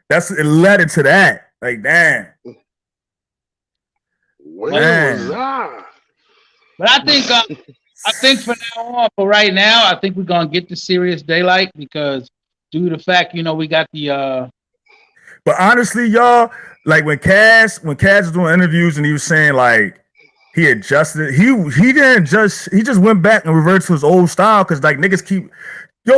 it led into that. Like, damn. Where was I? But I think for now on, for right now, I think we're gonna get the serious Daylyt because due to the fact, we got the But honestly, y'all, like when Cass was doing interviews and he was saying like he adjusted, he didn't just he just went back and reverted to his old style because like niggas keep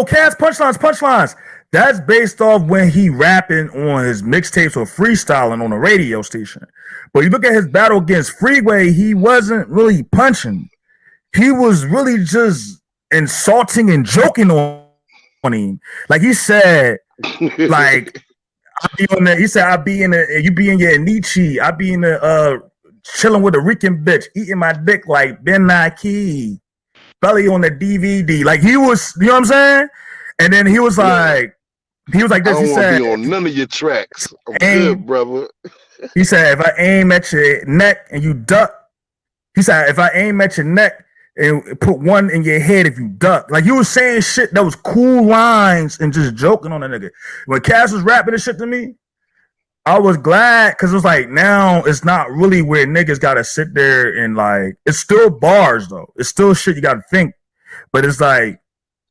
Cass punchlines. That's based off when he rapping on his mixtapes or freestyling on a radio station. But you look at his battle against Freeway, he wasn't really punching. He was really just insulting and joking on him. Like he said, like he said, you be in your Nietzsche. I be in the chilling with a Rican bitch, eating my dick like Ben Nike, belly on the DVD. Like he was, you know what I'm saying? And then he was like this. I don't want to be on none of your tracks. I'm good, brother. He said, if I aim at your neck and you duck, he said, if I aim at your neck and put one in your head if you duck. Like you was saying shit that was cool lines and just joking on a nigga. When Cass was rapping this shit to me, I was glad because it was like now it's not really where niggas gotta sit there and like it's still bars though. It's still shit you gotta think. But it's like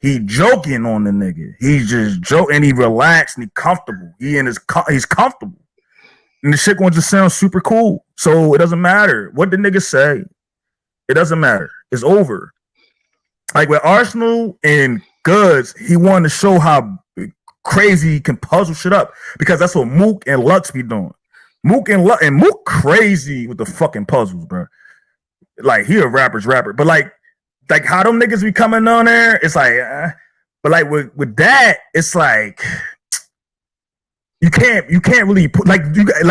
he joking on the nigga. He just joking and he relaxed and he comfortable. He's comfortable. And the shit going to just sound super cool. So it doesn't matter what the niggas say. It doesn't matter. It's over. Like with Arsenal and Goods, he wanted to show how crazy he can puzzle shit up because that's what Mook and Lux be doing. Mook crazy with the fucking puzzles, bro. Like he a rapper, but like how them niggas be coming on there, it's like, but like with that, it's like you can't really put like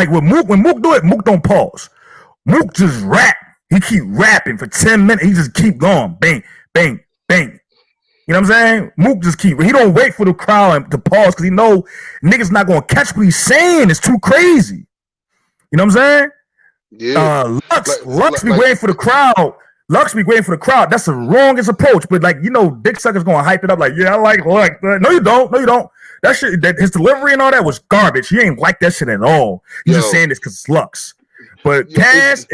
with Mook. When Mook do it, Mook don't pause. Mook just rap. He keep rapping for 10 minutes. He just keep going, bang, bang, bang. You know what I'm saying? Mook just keep. He don't wait for the crowd to pause because he know niggas not gonna catch what he's saying. It's too crazy. You know what I'm saying? Yeah. Lux be waiting for the crowd. Lux be waiting for the crowd. That's the wrongest approach. But like dick suckers gonna hype it up. Like I like Lux. No, you don't. That shit. His delivery and all that was garbage. He ain't like that shit at all. He's just saying this because it's Lux. But Cass,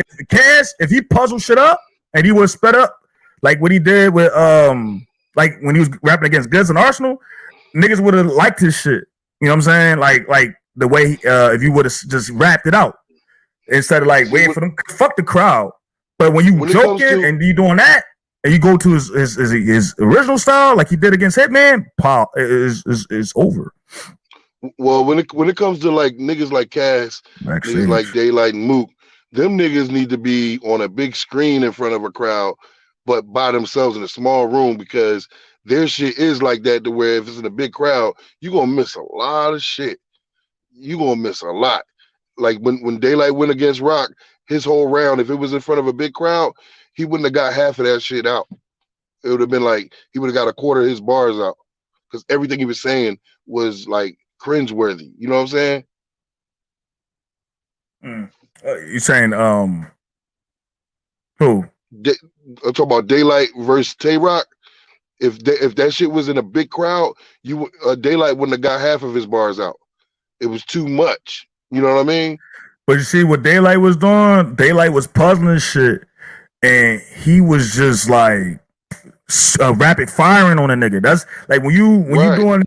if he puzzled shit up and he was sped up like what he did with like when he was rapping against Goods and Arsenal, niggas would have liked his shit. You know what I'm saying? Like the way if you would have just rapped it out instead of like waiting for them. Fuck the crowd. But when you joking and you doing that and you go to his original style like he did against Hitman, is over. Well, when it comes to like niggas like Cass, niggas like Daylyt and Mook, them niggas need to be on a big screen in front of a crowd, but by themselves in a small room because their shit is like that to where if it's in a big crowd, you're gonna miss a lot of shit. You're gonna miss a lot. Like when Daylyt went against Rock, his whole round, if it was in front of a big crowd, he wouldn't have got half of that shit out. It would have been like he would have got a quarter of his bars out because everything he was saying was like cringeworthy. You know what I'm saying? You saying who? I'm talking about Daylyt versus Tay Rock. If that shit was in a big crowd, Daylyt wouldn't have got half of his bars out. It was too much. You know what I mean? But you see what Daylyt was doing? Daylyt was puzzling shit. and he was just like rapid firing on a nigga. That's like when you Right. doing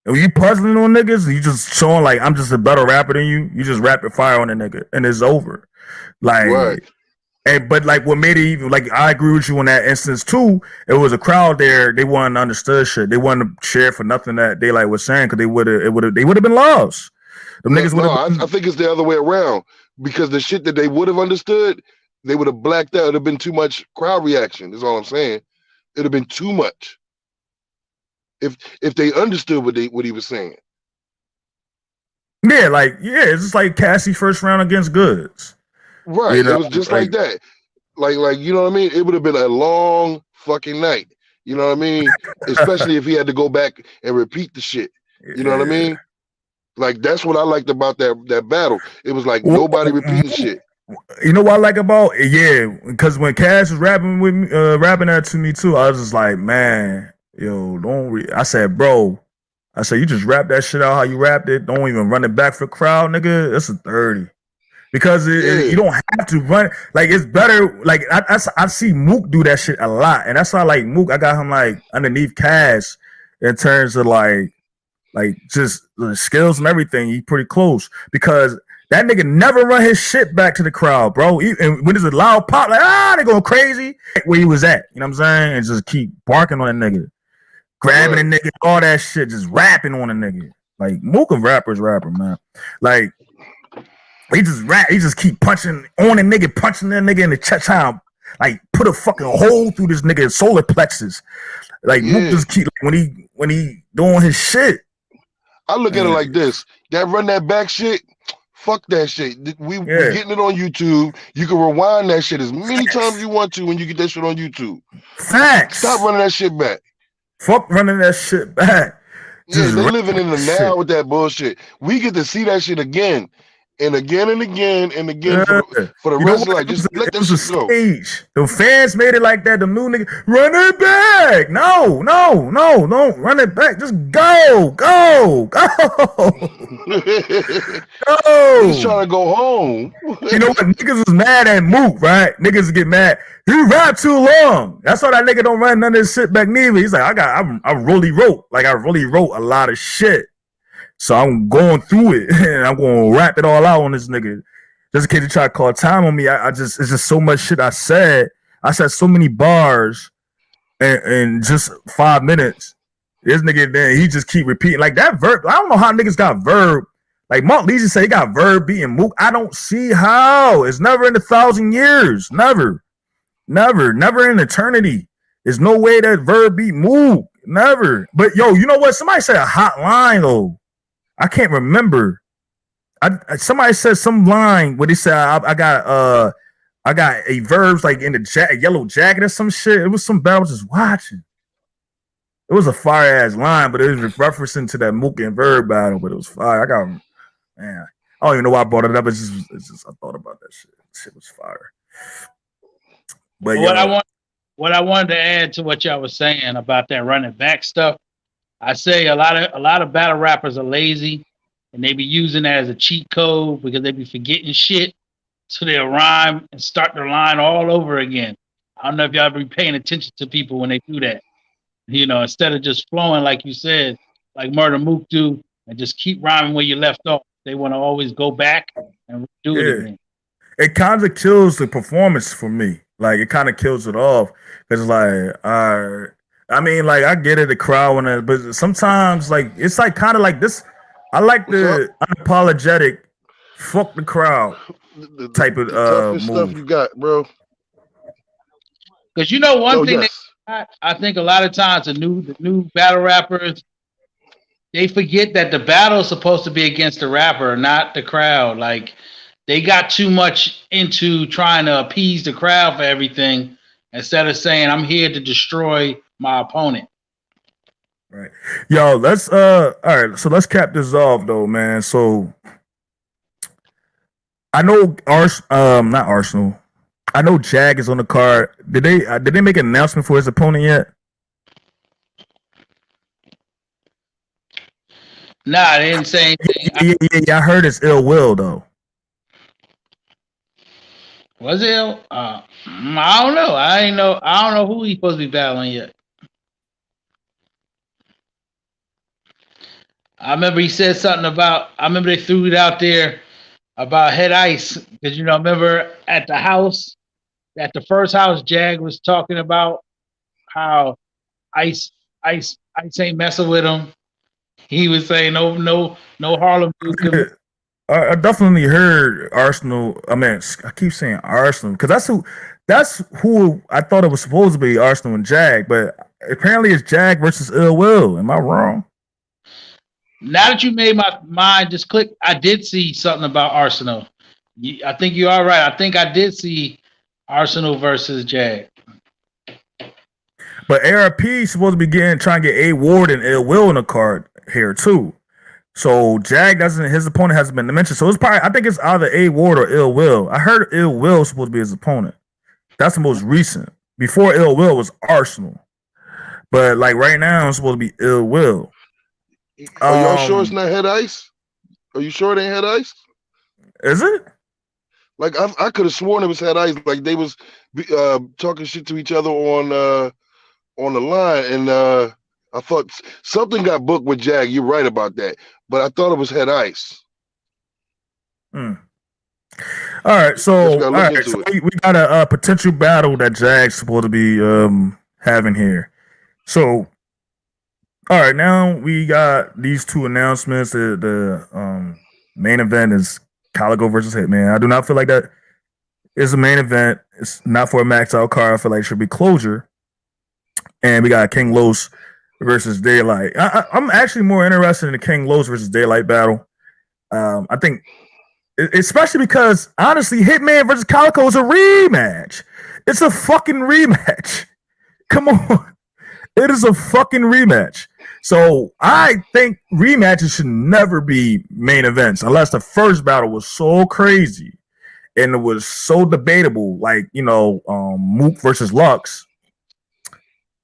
when you puzzling on niggas, you just showing like I'm just a better rapper than you. You just rapid fire on a nigga, and it's over. Right. Like, but like what made it even like I agree with you in that instance too. It was a crowd there. They wouldn't understood shit. They wouldn't share for nothing that Daylyt was saying because they would have been lost. Them No, niggas would have I think it's the other way around because the shit that they would have understood, they would have blacked out. It'd have been too much crowd reaction. Is all I'm saying. It'd have been too much if they understood what he was saying. yeah, it's just like Cassie first round against Goods. Right. You know, It was just like that. Like you know what I mean? It would have been a long fucking night. You know what I mean? Especially if he had to go back and repeat the shit. You know what I mean? Like that's what I liked about that battle. It was like nobody repeating shit. You know what I like about it? Yeah, because when Cash was rapping with me, rapping that to me too, I was just like, man, yo, don't. I said, bro, I said you just rap that shit out how you rapped it. Don't even run it back for the crowd, nigga. That's a 30. Because you don't have to run. Like it's better. Like I see Mook do that shit a lot, and that's why I like Mook. I got him like underneath Cash in terms of like just the skills and everything. He pretty close because that nigga never run his shit back to the crowd, bro. And when there's a loud pop, like they going crazy. Where he was at, you know what I'm saying? And just keep barking on a nigga, grabbing a nigga, all that shit, just rapping on a nigga. Like Mook a rapper, man. Like. He just keep punching on a nigga, punching that nigga in the chest, trying like put a fucking hole through this nigga's solar plexus. Like Mook just keep when he doing his shit. I look at it like this: that run that back shit, fuck that shit. We getting it on YouTube. You can rewind that shit as many times you want to when you get that shit on YouTube. Facts. Stop running that shit back. Fuck running that shit back. Just they living in the now with that bullshit. We get to see that shit again. And again and again and again for the rest of life. Just let that shit go. The fans made it like that. The new nigga, run it back. No, don't run it back. Just go. Go. He's trying to go home. You know what? Niggas was mad at Mook, right? Niggas get mad. You rap too long. That's why that nigga don't run none of this shit back neither. He's like, I really wrote a lot of shit. So I'm going through it and I'm going to rap it all out on this nigga. Just in case you try to call time on me, it's just so much shit I said. I said so many bars in just 5 minutes. This nigga, then he just keep repeating like that verb. I don't know how niggas got verb. Like Mark Leasy say he got verb beating Mook. I don't see how. It's never in 1,000 years. Never in eternity. There's no way that verb beat Mook. Never. But yo, you know what? Somebody said a hot line though. I can't remember. Somebody said some line where they said I got a verbs like in the yellow jacket or some shit. It was some bad. I was just watching. It was a fire ass line, but it was referencing to that Mook and verb battle. But it was fire. I don't even know why I brought it up. It's just I thought about that shit. Shit was fire. But what I wanted to add to what y'all was saying about that running back stuff. I say a lot of battle rappers are lazy and they be using that as a cheat code because they be forgetting shit. So they'll rhyme and start their line all over again. I don't know if y'all be paying attention to people when they do that. You know, instead of just flowing like you said, like Murder Mook do, and just keep rhyming where you left off. They want to always go back and do it again. It kind of kills the performance for me. Like it kind of kills it off. It's like, I mean, like I get it, the crowd, but sometimes like it's like kind of like this. I like the unapologetic, fuck the crowd type of toughest move. Stuff you got, bro. Because you know one thing that I think a lot of times the new battle rappers, they forget that the battle is supposed to be against the rapper, not the crowd. Like they got too much into trying to appease the crowd for everything instead of saying I'm here to destroy my opponent. Right. Yo, let's all right, so let's cap this off though, man. So I know not Arsenal. I know Jag is on the card. Did they make an announcement for his opponent yet? Nah, they didn't say anything. Yeah, I heard it's Ill Will though. Was it? I don't know. I ain't know. I don't know who he's supposed to be battling yet. I remember he said something about. I remember they threw it out there about Head Ice because remember at the house, at the first house, Jag was talking about how Ice ain't messing with him. He was saying no Harlem dude. I definitely heard Arsenal. I mean, I keep saying Arsenal because that's who I thought it was supposed to be, Arsenal and Jag, but apparently it's Jag versus Ill Will. Am I wrong? Now that you made my mind just click, I did see something about Arsenal. I think you are right. I think I did see Arsenal versus Jag. But ARP is supposed to be trying to get A Ward and Ill Will in the card here too. So Jag his opponent hasn't been mentioned. So it's probably, I think it's either A Ward or Ill Will. I heard Ill Will is supposed to be his opponent. That's the most recent. Before Ill Will was Arsenal. But like right now it's supposed to be Ill Will. Are y'all sure it's not Head Ice? Are you sure it ain't Head Ice? Is it? Like I could have sworn it was Head Ice. Like they was talking shit to each other on the line, and I thought something got booked with Jag. You're right about that, but I thought it was Head Ice. All right, so we got a potential battle that Jag's supposed to be having here. So, all right, now we got these two announcements. The main event is Calicoe versus Hitman. I do not feel like that is a main event. It's not for a max out card. I feel like it should be closure. And we got King Los versus Daylyt. I'm actually more interested in the King Los versus Daylyt battle. I think, especially because honestly, Hitman versus Calicoe is a rematch. It's a fucking rematch. Come on, it is a fucking rematch. So I think rematches should never be main events unless the first battle was so crazy and it was so debatable, like Mook versus Lux.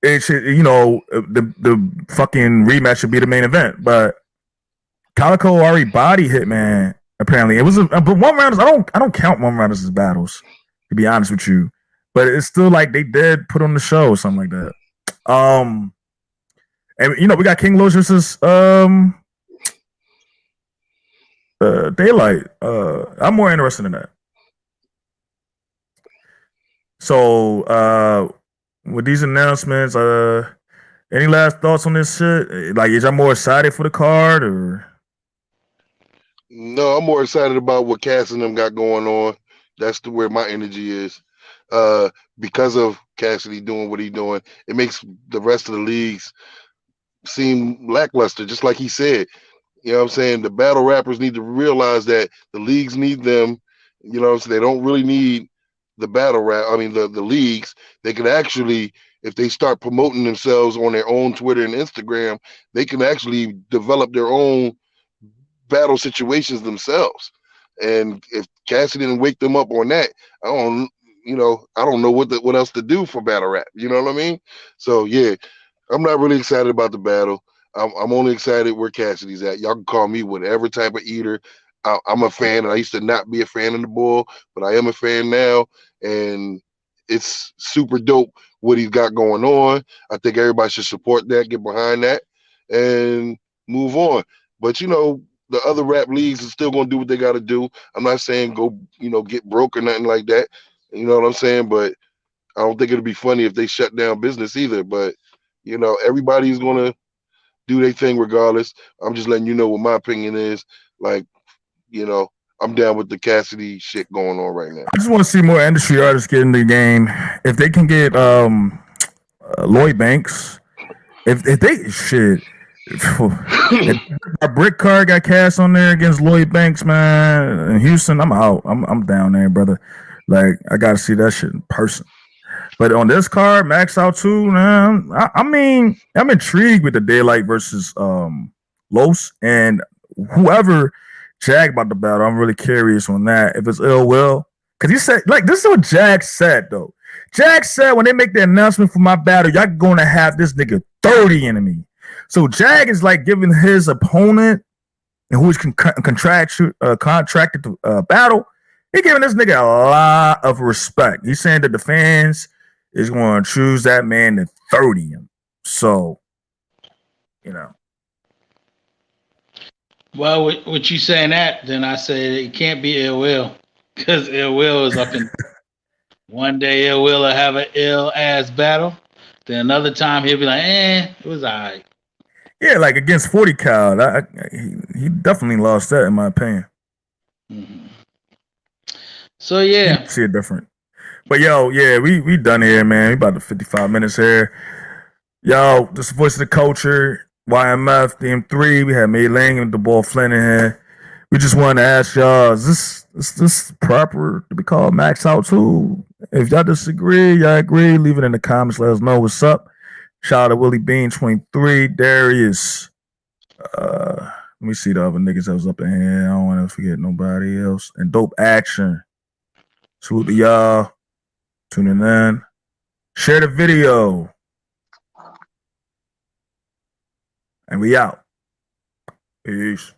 It should, the fucking rematch should be the main event. But Calicoe already bodied Hitman. Apparently, it was but one rounders. I don't count one rounders as battles, to be honest with you. But it's still like they did put on the show or something like that. And we got King Los versus Daylyt. I'm more interested in that. So with these announcements, any last thoughts on this shit? Like, is y'all more excited for the card or? No, I'm more excited about what Cass and them got going on. That's where my energy is. Because of Cassidy doing what he's doing, it makes the rest of the leagues seem lackluster, just like he said. You know what I'm saying? The battle rappers need to realize that the leagues need them. You know what I'm saying? They don't really need the the leagues. They can actually, if they start promoting themselves on their own Twitter and Instagram, they can actually develop their own battle situations themselves. And if Cassidy didn't wake them up on that, I don't know what else to do for battle rap. You know what I mean? So yeah, I'm not really excited about the battle. I'm only excited where Cassidy's at. Y'all can call me whatever type of eater. I'm a fan, and I used to not be a fan of the bull, but I am a fan now, and it's super dope what he's got going on. I think everybody should support that, get behind that, and move on. But the other rap leagues are still going to do what they got to do. I'm not saying go, get broke or nothing like that. You know what I'm saying? But I don't think it'd be funny if they shut down business either. But, everybody's going to do their thing regardless. I'm just letting you know what my opinion is. Like, I'm down with the Cassidy shit going on right now. I just want to see more industry artists get in the game. If they can get Lloyd Banks, if they shit. If a brick card got cast on there against Lloyd Banks, man, in Houston, I'm out. I'm down there, brother. Like, I gotta see that shit in person. But on this card, Max Out 2, man, I'm intrigued with the Daylyt versus Los and whoever Jag about the battle. I'm really curious on that. If it's Ill Will, because he said, like, this is what Jag said though. Jag said when they make the announcement for my battle, y'all gonna have this nigga 30 in me. So Jag is like giving his opponent and who is contracted to battle He giving this nigga a lot of respect. He's saying that the fans is going to choose that man to 30 him. So, you know. Well, with you saying that, then I say it can't be Ill Will because Ill Will is up in. One day Ill Will have an ill ass battle. Then another time he'll be like, it was alright. Yeah, like against 40 Cal, he definitely lost that in my opinion. Mm-hmm. So yeah, you see it different. But yo, yeah, we done here, man. We about to 55 minutes here. Yo, this is Voice of the Culture, YMF, DM3. We had May Lang and DeBoer Flynn in here. We just wanted to ask y'all, is this proper to be called Max Out 2? If y'all disagree, y'all agree, leave it in the comments. Let us know what's up. Shout out to Willie Bean 23, Darius. Let me see the other niggas that was up in here. I don't want to forget nobody else. And Dope Action. Salute to y'all. Tuning in. Share the video. And we out. Peace.